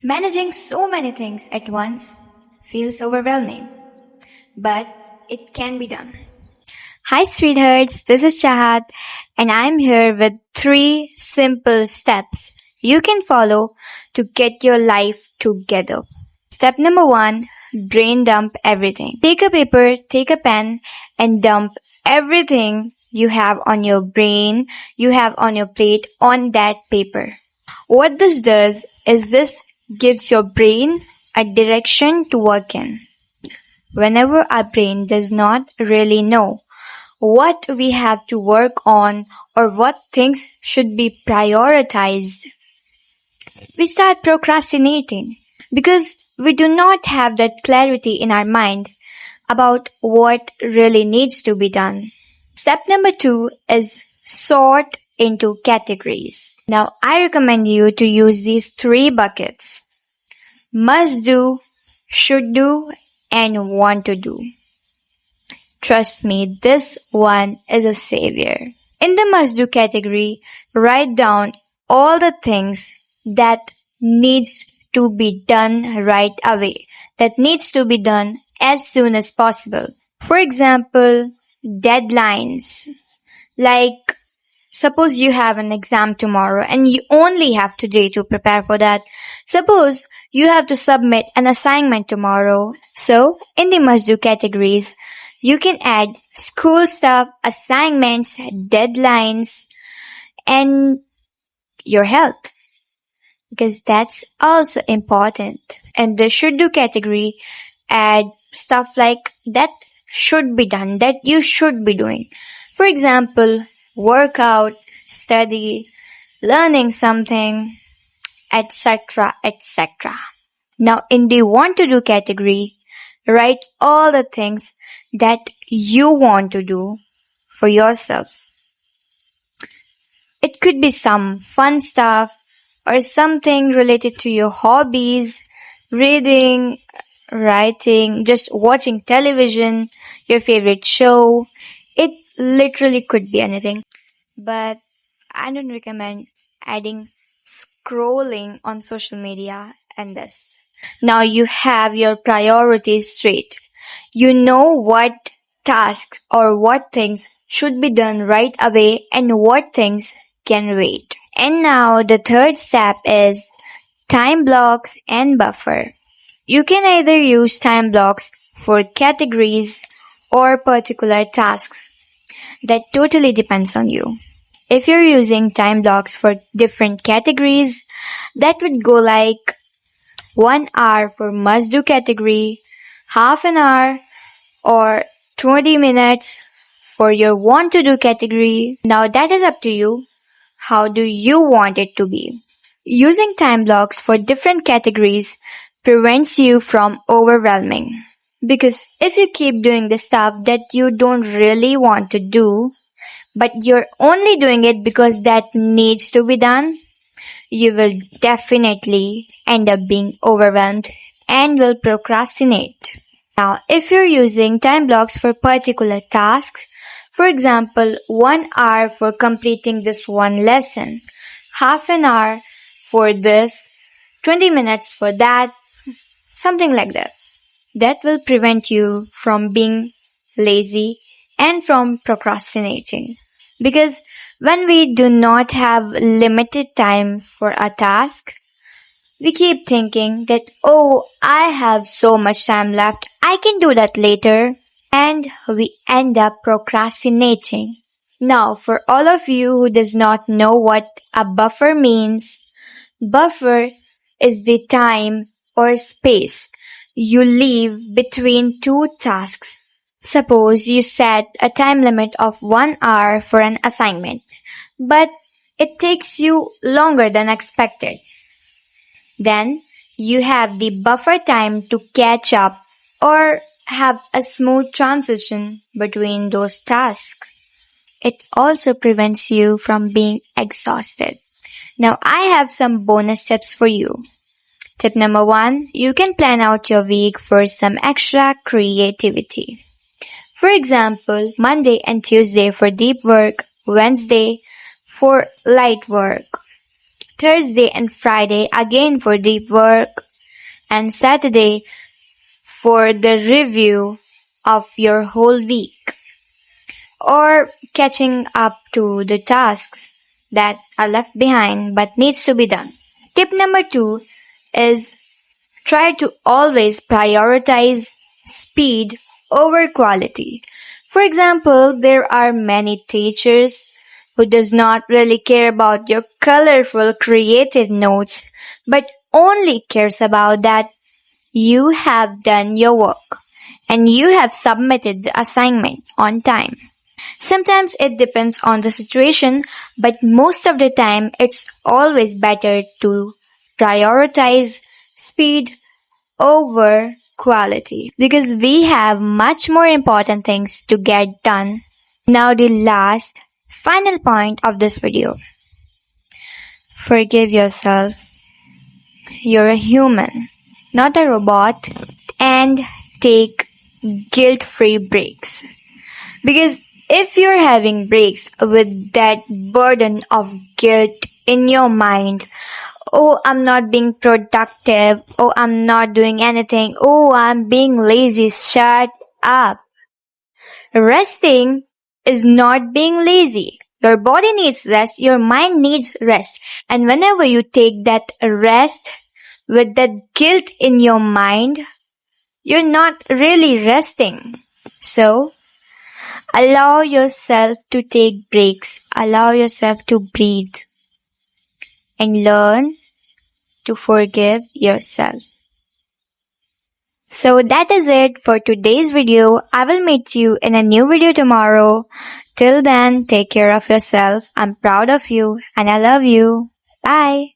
Managing so many things at once feels overwhelming, but it can be done. Hi, sweethearts, this is Chahat, and I'm here with three simple steps you can follow to get your life together. Step number one, brain dump everything. Take a paper, take a pen, and dump everything you have on your brain, you have on your plate on that paper. What this does is this gives your brain a direction to work in. Whenever our brain does not really know what we have to work on or what things should be prioritized, we start procrastinating because we do not have that clarity in our mind about what really needs to be done. Step number two is sort into categories. Now, I recommend you to use these three buckets: must do, should do, and want to do. Trust me, this one is a savior. In the must do category, write down all the things that needs to be done right away, that needs to be done as soon as possible. For example, deadlines. Like, suppose you have an exam tomorrow and you only have today to prepare for that. Suppose you have to submit an assignment tomorrow. So, in the must do categories, you can add school stuff, assignments, deadlines, and your health, because that's also important. And the should do category, add stuff like that should be done, that you should be doing. For example, workout, study, learning something, etc., etc. Now, in the want to do category, write all the things that you want to do for yourself. It could be some fun stuff or something related to your hobbies, reading, writing, just watching television, your favorite show. It literally could be anything. But I don't recommend adding scrolling on social media and this. Now you have your priorities straight. You know what tasks or what things should be done right away and what things can wait. And now the third step is time blocks and buffer. You can either use time blocks for categories or particular tasks. That totally depends on you. If you're using time blocks for different categories, that would go like 1 hour for must do category, half an hour or 20 minutes for your want to do category. Now that is up to you. How do you want it to be? Using time blocks for different categories prevents you from overwhelming. Because if you keep doing the stuff that you don't really want to do, but you're only doing it because that needs to be done, you will definitely end up being overwhelmed and will procrastinate. Now, if you're using time blocks for particular tasks, for example, 1 hour for completing this one lesson, half an hour for this, 20 minutes for that, something like that. That will prevent you from being lazy and from procrastinating. Because when we do not have limited time for a task, we keep thinking that, oh, I have so much time left, I can do that later, and we end up procrastinating. Now, for all of you who does not know what a buffer means, buffer is the time or space you leave between two tasks. Suppose you set a time limit of 1 hour for an assignment, but it takes you longer than expected. Then you have the buffer time to catch up or have a smooth transition between those tasks. It also prevents you from being exhausted. Now I have some bonus tips for you. Tip number 1, you can plan out your week for some extra creativity. For example, Monday and Tuesday for deep work, Wednesday for light work, Thursday and Friday again for deep work, and Saturday for the review of your whole week or catching up to the tasks that are left behind but needs to be done. Tip number 2 is try to always prioritize speed over quality. For example, there are many teachers who does not really care about your colorful creative notes but only cares about that you have done your work and you have submitted the assignment on time. Sometimes it depends on the situation, but most of the time it's always better to prioritize speed over quality because we have much more important things to get done. Now the last, final point of this video. Forgive yourself. You're a human, not a robot, and take guilt-free breaks. Because if you're having breaks with that burden of guilt in your mind, oh, I'm not being productive, oh, I'm not doing anything, oh, I'm being lazy, shut up. Resting is not being lazy. Your body needs rest, your mind needs rest. And whenever you take that rest with that guilt in your mind, you're not really resting. So, allow yourself to take breaks. Allow yourself to breathe. And learn to forgive yourself. So that is it for today's video. I will meet you in a new video tomorrow. Till then, take care of yourself. I'm proud of you and I love you. Bye.